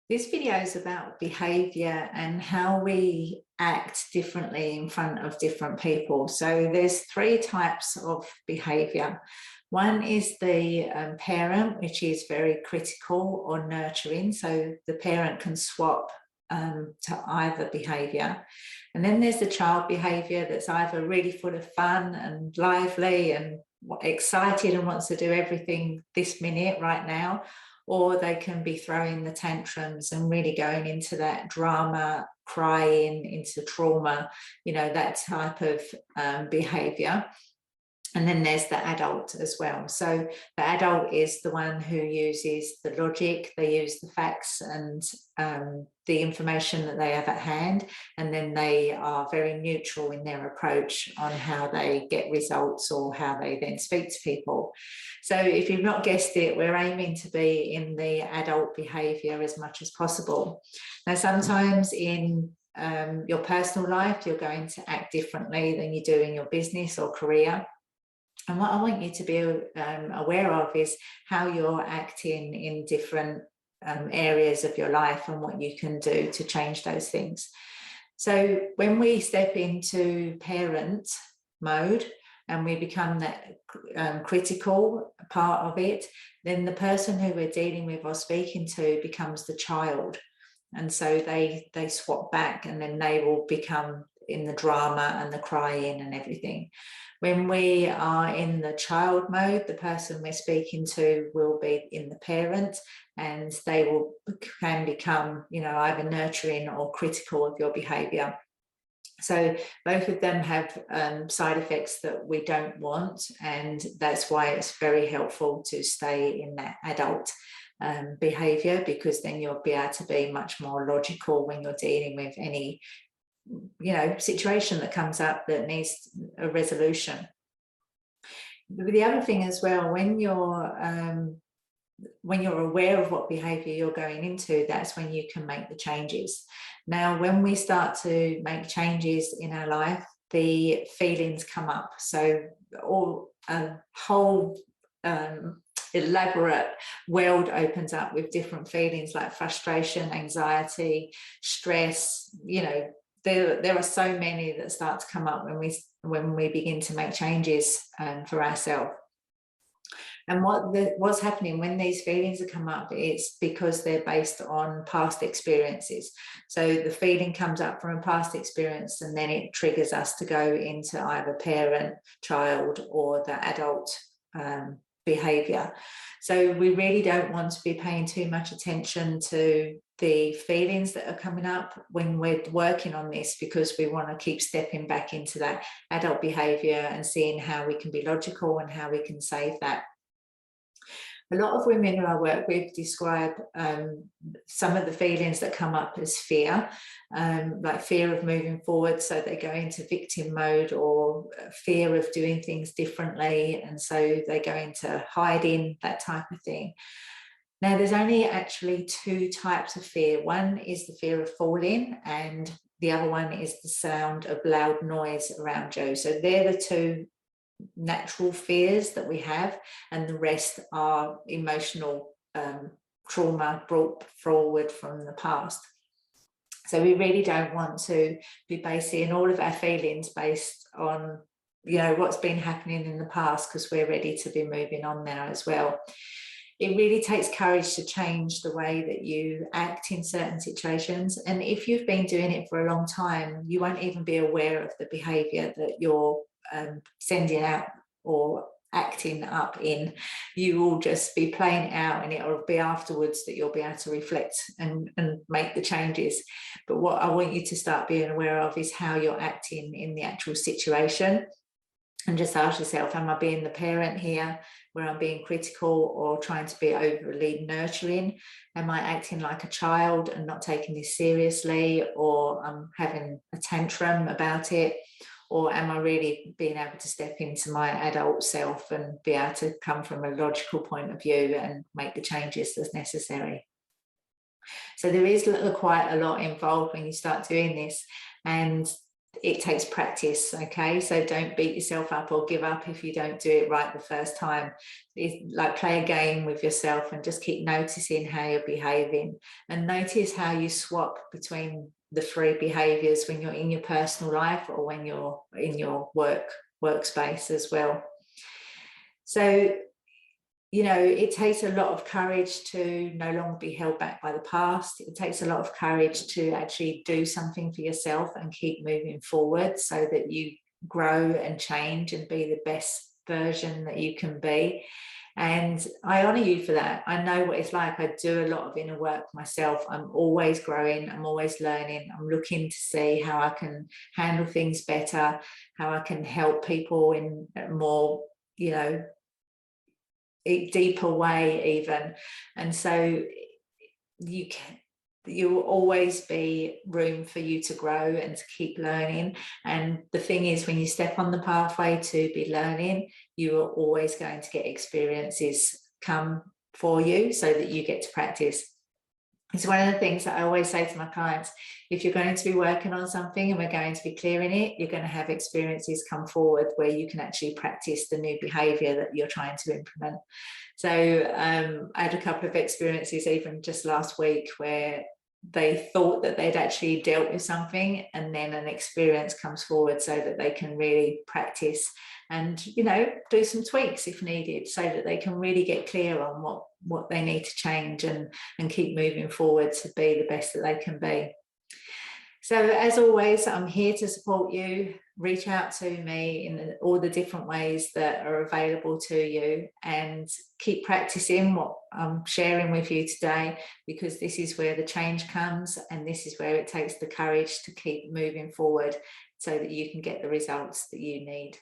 This video is about behaviour and how we act differently in front of different people. So there's three types of behaviour. One is the parent, which is very critical or nurturing. So the parent can swap to either behaviour. And then there's the child behaviour that's either really full of fun and lively and excited and wants to do everything this minute right now, or they can be throwing the tantrums and really going into that drama, crying, into trauma, that type of behaviour. And then there's the adult as well. So the adult is the one who uses the logic, they use the facts and the information that they have at hand, and then they are very neutral in their approach on how they get results or how they then speak to people. So if you've not guessed it, we're aiming to be in the adult behaviour as much as possible. Now, sometimes in your personal life, you're going to act differently than you do in your business or career. And what I want you to be aware of is how you're acting in different areas of your life and what you can do to change those things. So when we step into parent mode and we become that critical part of it, then the person who we're dealing with or speaking to becomes the child. And so they swap back, and then they will become in the drama and the crying and everything. When we are in the child mode, the person we're speaking to will be in the parent, and they can become, either nurturing or critical of your behaviour. So both of them have side effects that we don't want, and that's why it's very helpful to stay in that adult behaviour, because then you'll be able to be much more logical when you're dealing with any situation that comes up that needs a resolution. The other thing as well, when you're aware of what behavior you're going into, that's when you can make the changes. Now, when we start to make changes in our life, the feelings come up. So a whole elaborate world opens up with different feelings like frustration, anxiety, stress. There are so many that start to come up when we begin to make changes for ourselves. And what's happening when these feelings have come up, it's because they're based on past experiences. So the feeling comes up from a past experience, and then it triggers us to go into either parent, child, or the adult behaviour. So we really don't want to be paying too much attention to the feelings that are coming up when we're working on this, because we want to keep stepping back into that adult behaviour and seeing how we can be logical and how we can save that. A lot of women who I work with describe some of the feelings that come up as fear, like fear of moving forward. So they go into victim mode, or fear of doing things differently. And so they go into hiding, that type of thing. Now, there's only actually two types of fear. One is the fear of falling, and the other one is the sound of loud noise around you. So they're the two natural fears that we have, and the rest are emotional trauma brought forward from the past. So we really don't want to be basing all of our feelings based on what's been happening in the past, because we're ready to be moving on now as well. It really takes courage to change the way that you act in certain situations. And if you've been doing it for a long time, you won't even be aware of the behaviour that you're sending out or acting up in. You will just be playing it out, and it will be afterwards that you'll be able to reflect and make the changes. But what I want you to start being aware of is how you're acting in the actual situation. And just ask yourself, am I being the parent here, where I'm being critical or trying to be overly nurturing? Am I acting like a child and not taking this seriously, or I'm having a tantrum about it? Or am I really being able to step into my adult self and be able to come from a logical point of view and make the changes that's necessary? So there is quite a lot involved when you start doing this. And it takes practice, okay? So don't beat yourself up or give up if you don't do it right the first time. It's like, play a game with yourself and just keep noticing how you're behaving, and notice how you swap between the three behaviors when you're in your personal life or when you're in your workspace as well. So, you know, it takes a lot of courage to no longer be held back by the past. It takes a lot of courage to actually do something for yourself and keep moving forward so that you grow and change and be the best version that you can be. And I honor you for that. I know what it's like. I do a lot of inner work myself. I'm always growing. I'm always learning. I'm looking to see how I can handle things better, how I can help people in a more, you know, a deeper way even. And so you will always be room for you to grow and to keep learning. And the thing is, when you step on the pathway to be learning, you are always going to get experiences come for you so that you get to practice. It's one of the things that I always say to my clients: if you're going to be working on something and we're going to be clearing it, you're going to have experiences come forward where you can actually practice the new behavior that you're trying to implement. So I had a couple of experiences even just last week where they thought that they'd actually dealt with something, and then an experience comes forward so that they can really practice and, you know, do some tweaks if needed so that they can really get clear on what they need to change and keep moving forward to be the best that they can be. So as always, I'm here to support you. Reach out to me in all the different ways that are available to you, and keep practicing what I'm sharing with you today, because this is where the change comes, and this is where it takes the courage to keep moving forward so that you can get the results that you need.